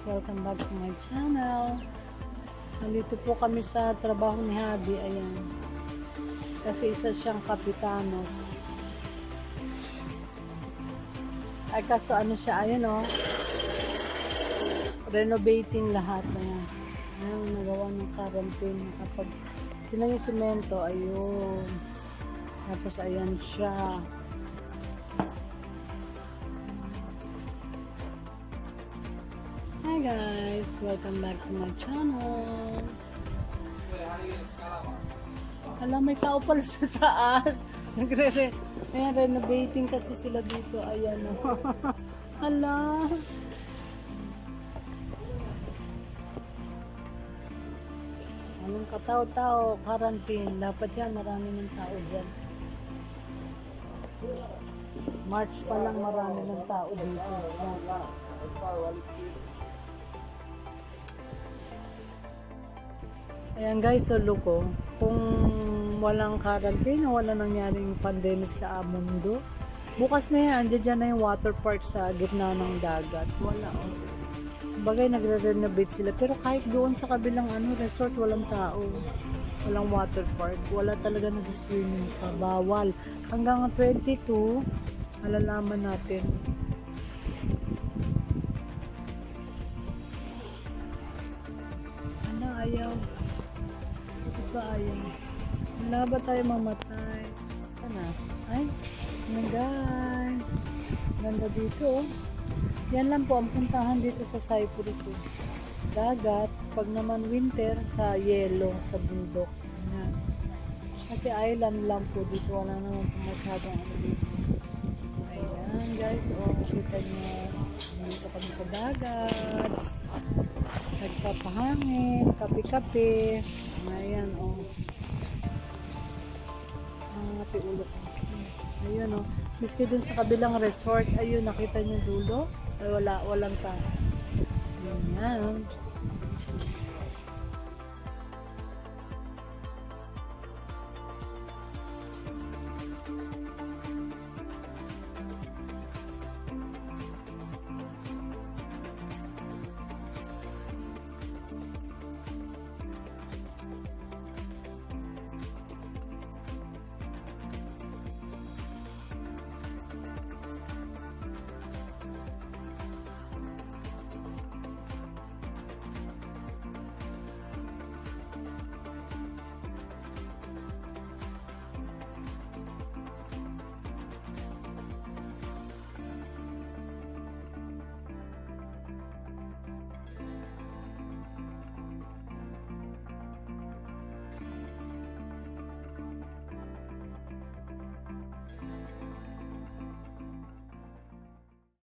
welcome back to my channel. Nandito po kami sa trabaho ni Hubby, ayan. Kasi isa siyang kapitanos. Ay kaso ano siya, ayan o. Renovating lahat. Ayan. Ayan, nagawa ng quarantine. Kapag sila yung semento, ayun. Tapos ayan siya. Hi guys, welcome back to my channel. Alam, may tao pala sa taas. Ayan, renovating kasi sila dito. Ayan o. Hala. Anong katao-tao, quarantine. Dapat yan, marami ng tao dyan. March pa lang marami ng tao dito. Ayan guys, so look oh, kung walang quarantine, wala nangyaring pandemic sa mundo, bukas na yan, dyan na yung water park sa gitna ng dagat. Wala oh. Bagay nagre-renovate sila, pero kahit doon sa kabilang resort, walang tao. Walang water park, wala talaga nag-swimming pa, bawal. Hanggang 22, malalaman natin. Ano, ayaw. Ayaw. Wala ba tayo mamatay? Ano? Ay, nagay. Ganda dito oh. Yan lang po ang puntahan dito sa Cyprus oh. Dagat, pag naman winter sa yelo, sa bundok. Yan. Kasi island lang po dito, wala naman po masyadong dito. Ayan guys, oh, kita nyo dito kami sa dagat, nagpapahangin, kape-kape. Ayan oh. Ang ngati ulo ko. Ayun oh. Miski dun sa kabilang resort, ayun nakita niyo dulo. Ay walang tao. Ayan.